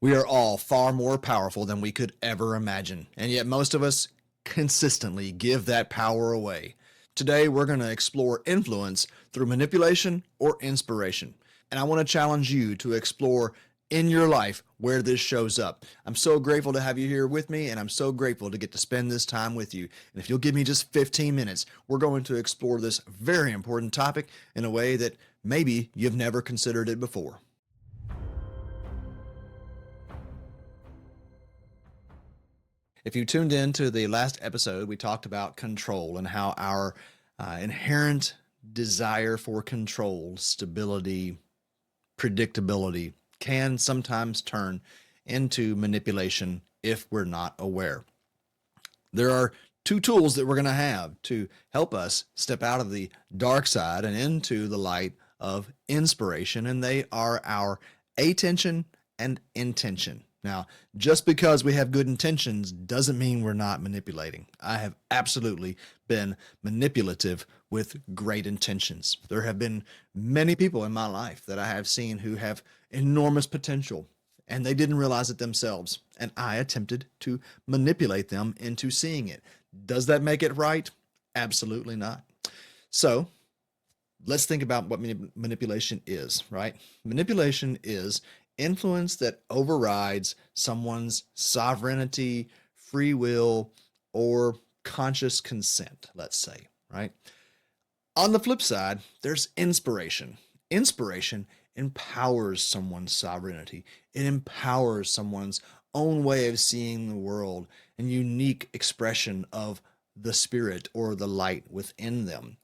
We are all far more powerful than we could ever imagine, and yet most of us consistently give that power away. Today, we're going to explore influence through manipulation or inspiration. And I want to challenge you to explore in your life where this shows up. I'm so grateful to have you here with me, and I'm so grateful to get to spend this time with you. And if you'll give me just 15 minutes, we're going to explore this very important topic in a way that maybe you've never considered it before. If you tuned in to the last episode, we talked about control and how our inherent desire for control, stability, predictability can sometimes turn into manipulation if we're not aware. There are two tools that we're going to have to help us step out of the dark side and into the light of inspiration, and they are our attention and intention. Now, just because we have good intentions doesn't mean we're not manipulating. I have absolutely been manipulative with great intentions. There have been many people in my life that I have seen who have enormous potential, and they didn't realize it themselves, and I attempted to manipulate them into seeing it. Does that make it right? Absolutely not. So let's think about what manipulation is, right? Manipulation is influence that overrides someone's sovereignty, free will, or conscious consent, let's say, right? On the flip side, there's inspiration. Inspiration empowers someone's sovereignty. It empowers someone's own way of seeing the world and unique expression of the spirit or the light within them.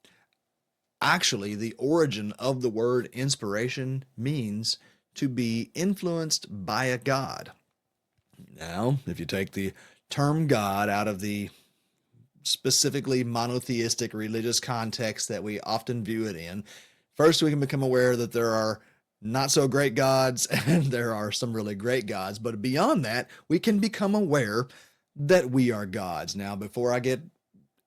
Actually, the origin of the word inspiration means to be influenced by a god. Now, if you take the term God out of the specifically monotheistic religious context that we often view it in, first we can become aware that there are not so great gods and there are some really great gods, but beyond that, we can become aware that we are gods. Now, before I get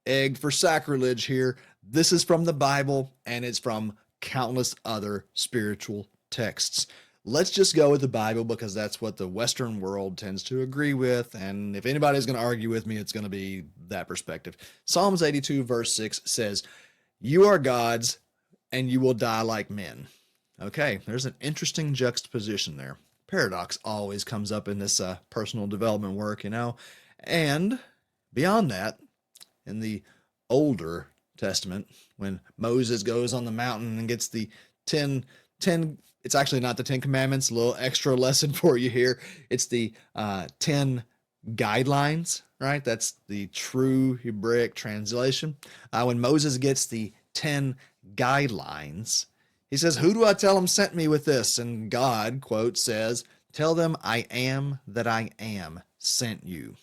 egged for sacrilege here, this is from the Bible and it's from countless other spiritual texts. Let's just go with the Bible because that's what the Western world tends to agree with. And if anybody's going to argue with me, it's going to be that perspective. Psalms 82 verse 6 says, "You are gods and you will die like men." Okay, there's an interesting juxtaposition there. Paradox always comes up in this personal development work, And beyond that, in the older Testament, when Moses goes on the mountain and gets the 10, it's actually not the 10 commandments, a little extra lesson for you here. It's the 10 guidelines, right? That's the true Hebraic translation. When Moses gets the 10 guidelines, he says, "Who do I tell them sent me with this?" And God, quote, says, "Tell them I am that I am sent you."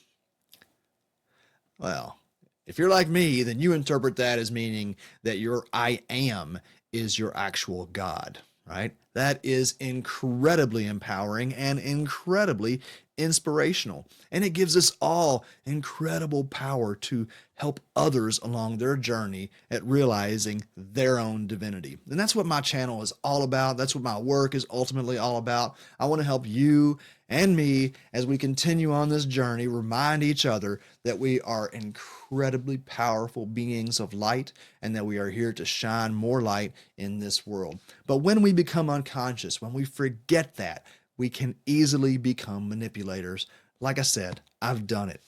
Well, if you're like me, then you interpret that as meaning that your I am is your actual God, right? That is incredibly empowering and incredibly inspirational. And it gives us all incredible power to help others along their journey at realizing their own divinity. And that's what my channel is all about. That's what my work is ultimately all about. I want to help you and me as we continue on this journey, remind each other that we are incredibly powerful beings of light and that we are here to shine more light in this world. But when we become unconscious, when we forget that, we can easily become manipulators. Like I said, I've done it.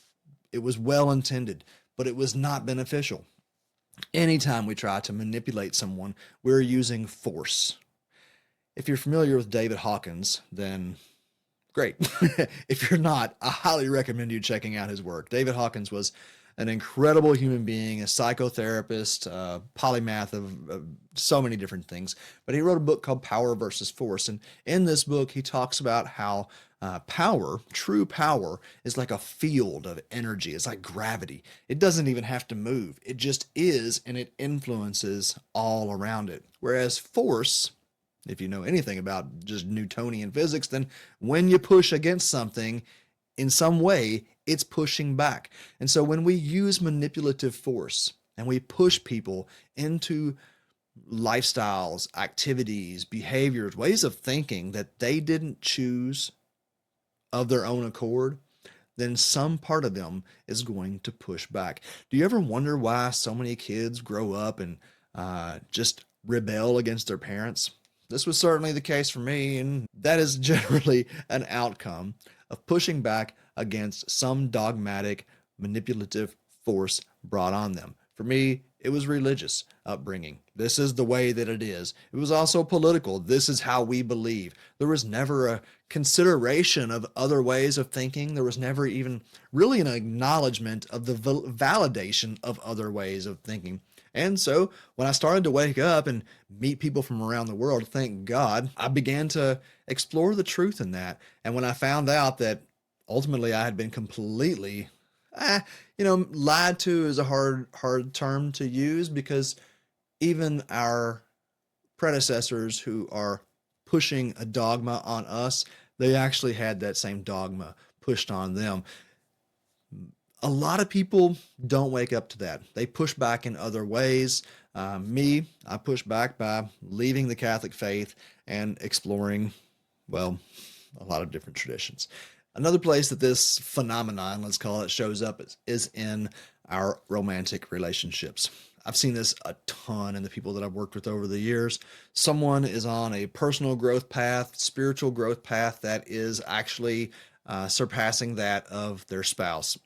It was well intended, but it was not beneficial. Anytime we try to manipulate someone, we're using force. If you're familiar with David Hawkins, then great. If you're not, I highly recommend you checking out his work. David Hawkins was an incredible human being, a psychotherapist, polymath of so many different things. But he wrote a book called Power versus Force. And in this book, he talks about how power, true power, is like a field of energy. It's like gravity. It doesn't even have to move. It just is, and it influences all around it. Whereas force, if you know anything about just Newtonian physics, then when you push against something, in some way, it's pushing back. And so when we use manipulative force and we push people into lifestyles, activities, behaviors, ways of thinking that they didn't choose of their own accord, then some part of them is going to push back. Do you ever wonder why so many kids grow up and just rebel against their parents? This was certainly the case for me, and that is generally an outcome of pushing back against some dogmatic, manipulative force brought on them. For me, it was religious upbringing. This is the way that it is. It was also political. This is how we believe. There was never a consideration of other ways of thinking. There was never even really an acknowledgement of the validation of other ways of thinking. And so when I started to wake up and meet people from around the world, thank God, I began to explore the truth in that. And when I found out that ultimately I had been completely, lied to is a hard term to use, because even our predecessors who are pushing a dogma on us, they actually had that same dogma pushed on them. A lot of people don't wake up to that. They push back in other ways. I push back by leaving the Catholic faith and exploring, well, a lot of different traditions. Another place that this phenomenon, let's call it, shows up is in our romantic relationships. I've seen this a ton in the people that I've worked with over the years. Someone is on a personal growth path, spiritual growth path that is actually surpassing that of their spouse.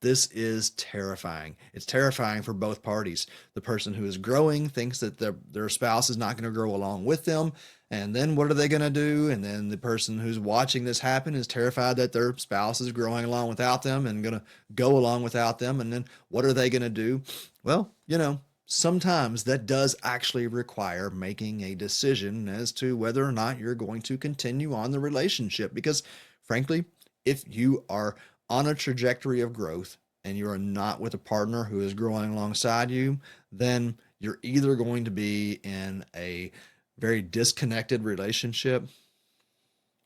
This is terrifying. It's terrifying for both parties. The person who is growing thinks that their spouse is not going to grow along with them. And then what are they going to do? And then the person who's watching this happen is terrified that their spouse is growing along without them and going to go along without them. And then what are they going to do? Well, sometimes that does actually require making a decision as to whether or not you're going to continue on the relationship. Because frankly, if you are on a trajectory of growth and you are not with a partner who is growing alongside you, then you're either going to be in a very disconnected relationship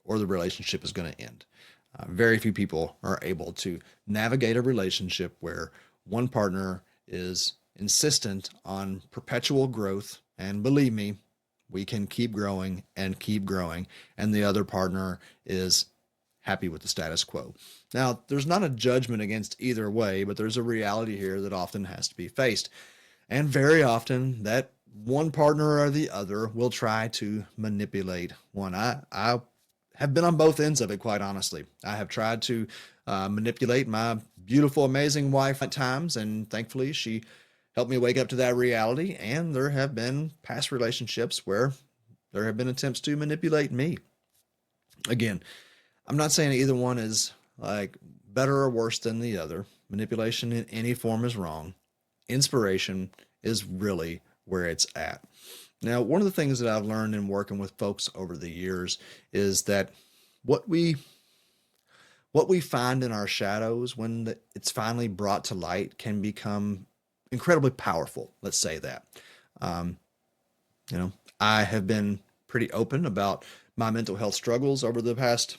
or the relationship is going to end. Very few people are able to navigate a relationship where one partner is insistent on perpetual growth. And believe me, we can keep growing, and the other partner is happy with the status quo. Now, there's not a judgment against either way, but there's a reality here that often has to be faced. And very often that one partner or the other will try to manipulate one. I have been on both ends of it, quite honestly. I have tried to manipulate my beautiful, amazing wife at times, and thankfully she helped me wake up to that reality. And there have been past relationships where there have been attempts to manipulate me. Again, I'm not saying either one is like better or worse than the other. Manipulation in any form is wrong. Inspiration is really where it's at. Now, one of the things that I've learned in working with folks over the years is that what we find in our shadows when it's finally brought to light can become incredibly powerful. Let's say that. I have been pretty open about my mental health struggles over the past,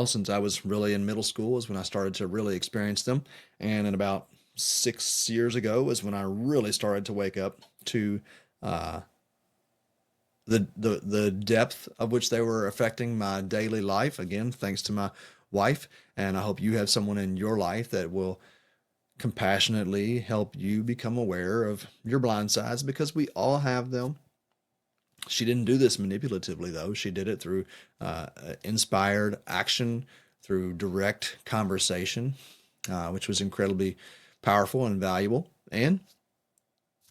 since I was really in middle school is when I started to really experience them. And in about 6 years ago is when I really started to wake up to the depth of which they were affecting my daily life. Again, thanks to my wife. And I hope you have someone in your life that will compassionately help you become aware of your blind sides, because we all have them. She didn't do this manipulatively, though. She did it through inspired action, through direct conversation, which was incredibly powerful and valuable. And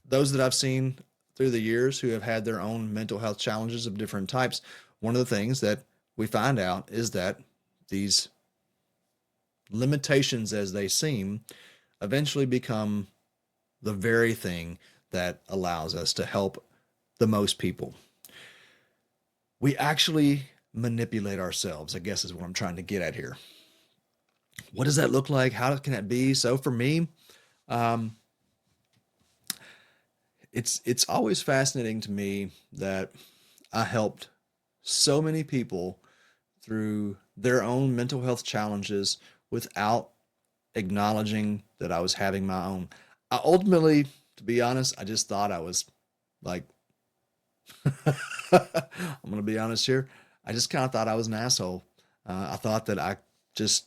those that I've seen through the years who have had their own mental health challenges of different types, one of the things that we find out is that these limitations as they seem eventually become the very thing that allows us to help the most people. We actually manipulate ourselves, I guess is what I'm trying to get at here. What does that look like? How can that be? So for me, it's always fascinating to me that I helped so many people through their own mental health challenges without acknowledging that I was having my own. I ultimately, to be honest, I just thought I was like, I'm going to be honest here. I just kind of thought I was an asshole. I thought that I just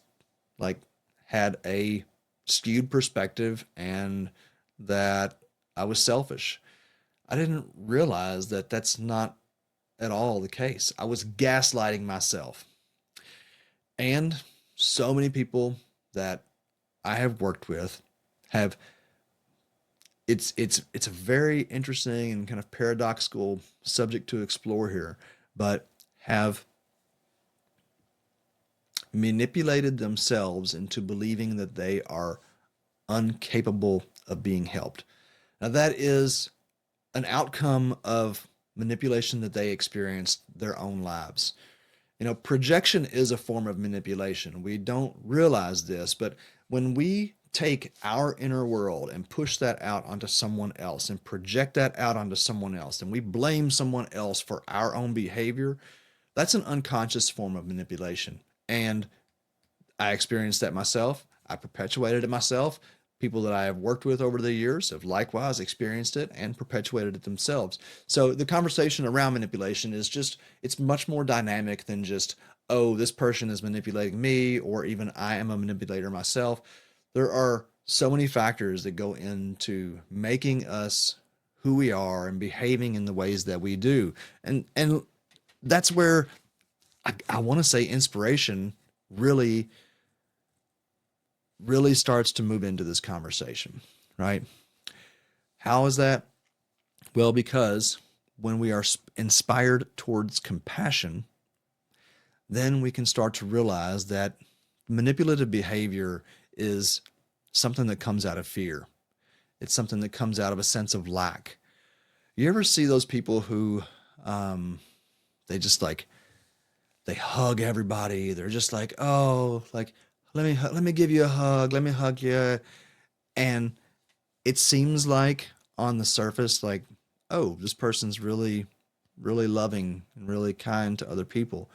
like had a skewed perspective and that I was selfish. I didn't realize that that's not at all the case. I was gaslighting myself. And so many people that I have worked with have it's a very interesting and kind of paradoxical subject to explore here, but have manipulated themselves into believing that they are incapable of being helped. Now that is an outcome of manipulation that they experienced their own lives. Projection is a form of manipulation. We don't realize this, but when we take our inner world and push that out onto someone else and project that out onto someone else, and we blame someone else for our own behavior, that's an unconscious form of manipulation. And I experienced that myself. I perpetuated it myself. People that I have worked with over the years have likewise experienced it and perpetuated it themselves. So the conversation around manipulation is just, it's much more dynamic than just, oh, this person is manipulating me, or even I am a manipulator myself. There are so many factors that go into making us who we are and behaving in the ways that we do. And that's where I want to say inspiration really starts to move into this conversation, right? How is that? Well, because when we are inspired towards compassion, then we can start to realize that manipulative behavior is something that comes out of fear. It's something that comes out of a sense of lack. You ever see those people who they just like they hug everybody. They're just like, oh, like let me give you a hug. Let me hug you. And it seems like on the surface, like, oh, this person's really, really loving and really kind to other people.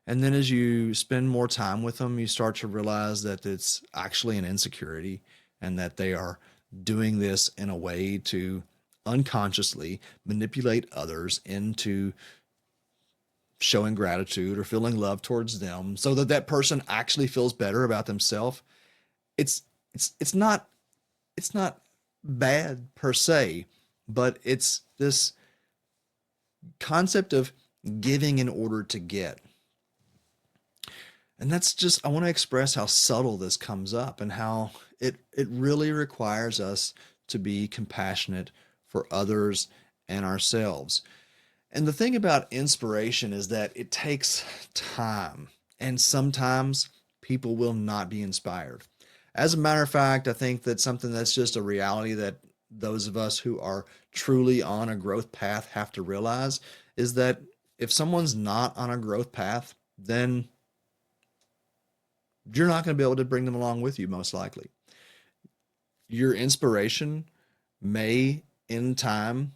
And then as you spend more time with them, you start to realize that it's actually an insecurity and that they are doing this in a way to unconsciously manipulate others into showing gratitude or feeling love towards them so that that person actually feels better about themselves. It's it's it's not bad per se, but it's this concept of giving in order to get. And that's just, I want to express how subtle this comes up and how it really requires us to be compassionate for others and ourselves. And the thing about inspiration is that it takes time, and sometimes people will not be inspired. As a matter of fact, I think that something that's just a reality that those of us who are truly on a growth path have to realize is that if someone's not on a growth path, then you're not going to be able to bring them along with you, most likely. Your inspiration may, in time,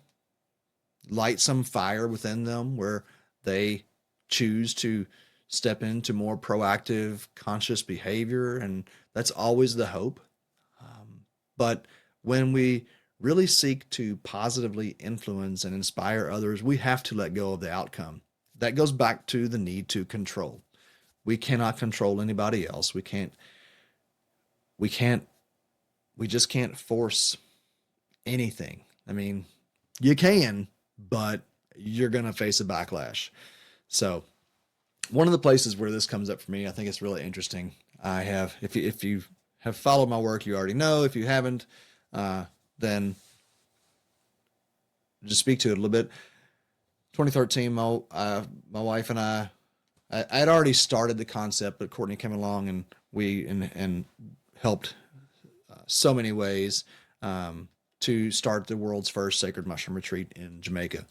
light some fire within them where they choose to step into more proactive, conscious behavior. And that's always the hope. But when we really seek to positively influence and inspire others, we have to let go of the outcome. That goes back to the need to control. We cannot control anybody else. We can't, we just can't force anything. I mean, you can, but you're going to face a backlash. So, one of the places where this comes up for me, I think it's really interesting. I have, if you have followed my work, you already know. If you haven't, then just speak to it a little bit. 2013, my wife and I had already started the concept, but Courtney came along and we and helped so many ways to start the world's first sacred mushroom retreat in Jamaica.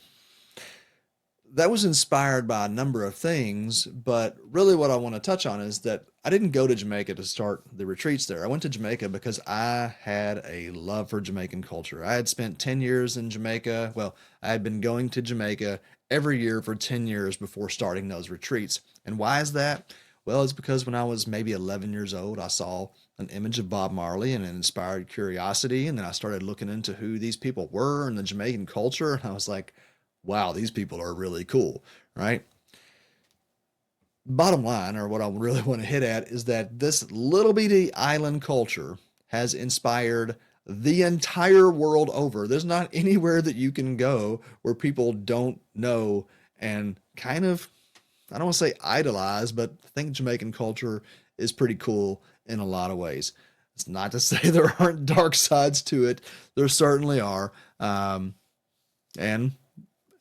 That was inspired by a number of things, but really what I want to touch on is that I didn't go to Jamaica to start the retreats there. I went to Jamaica because I had a love for Jamaican culture. I had spent 10 years in Jamaica. Well, I had been going to Jamaica every year for 10 years before starting those retreats. And why is that? Well, it's because when I was maybe 11 years old, I saw an image of Bob Marley and it inspired curiosity. And then I started looking into who these people were and the Jamaican culture. And I was like, wow, these people are really cool, right? Bottom line, or what I really want to hit at, is that this little bitty island culture has inspired the entire world over. There's not anywhere that you can go where people don't know and kind of, I don't want to say idolize, but I think Jamaican culture is pretty cool in a lot of ways. It's not to say there aren't dark sides to it. There certainly are. And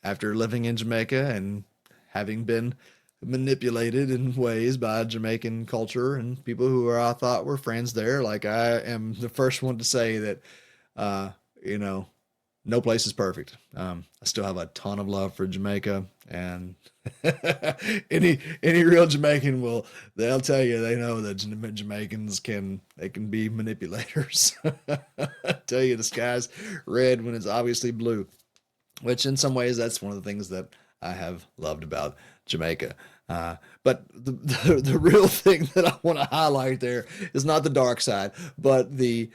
after living in Jamaica and having been manipulated in ways by Jamaican culture and people who I thought were friends there, like I am the first one to say that, uh, you know, no place is perfect. I still have a ton of love for Jamaica, and any real Jamaican will they'll tell you they know that Jamaicans can be manipulators. Tell you the sky's red when it's obviously blue, which in some ways that's one of the things that I have loved about Jamaica. But the real thing that I want to highlight there is not the dark side, but the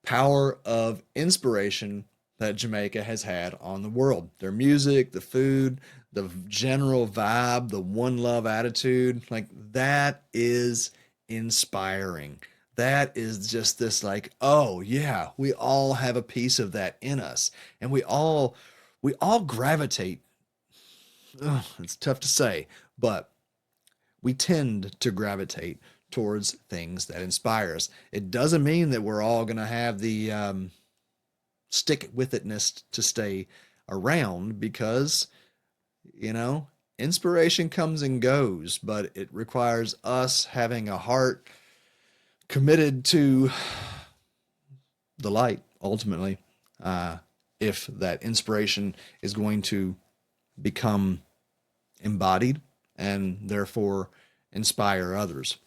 power of inspiration that Jamaica has had on the world. Their music, the food, the general vibe, the one love attitude, like that is inspiring. That is just this like, oh yeah, we all have a piece of that in us. And we all gravitate. Ugh, it's tough to say, but we tend to gravitate towards things that inspire us. It doesn't mean that we're all going to have the stick with itness to stay around because, you know, inspiration comes and goes, but it requires us having a heart committed to the light ultimately. If that inspiration is going to become embodied and therefore inspire others,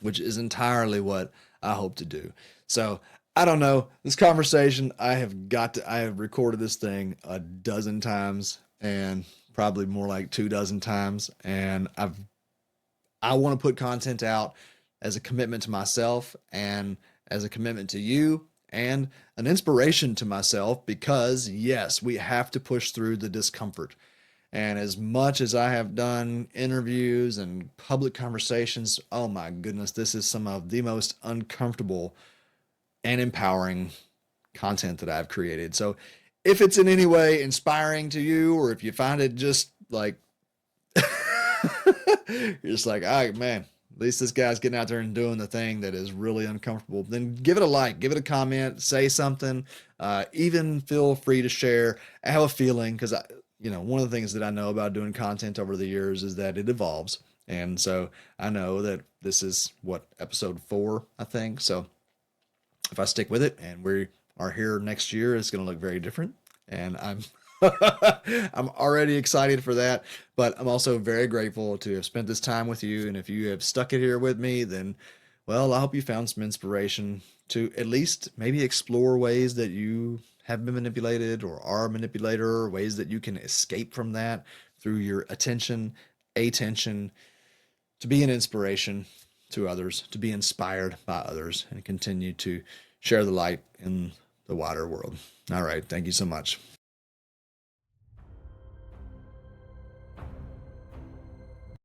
which is entirely what I hope to do. So I don't know. This conversation, I have recorded this thing a dozen times and probably more like 2 dozen times. And I want to put content out as a commitment to myself and as a commitment to you and an inspiration to myself because, yes, we have to push through the discomfort. And as much as I have done interviews and public conversations, oh my goodness, this is some of the most uncomfortable and empowering content that I've created. So if it's in any way inspiring to you, or if you find it just like, you're just like, all right, man, at least this guy's getting out there and doing the thing that is really uncomfortable, then give it a like, give it a comment, say something, even feel free to share. I have a feeling because one of the things that I know about doing content over the years is that it evolves. And so I know that this is what, episode 4, I think. So if I stick with it and we are here next year, it's going to look very different. And I'm I'm already excited for that, but I'm also very grateful to have spent this time with you. And if you have stuck it here with me, then, well, I hope you found some inspiration to at least maybe explore ways that you have been manipulated or are a manipulator, or ways that you can escape from that through your attention, to be an inspiration to others, to be inspired by others, and continue to share the light in the wider world. All right. Thank you so much.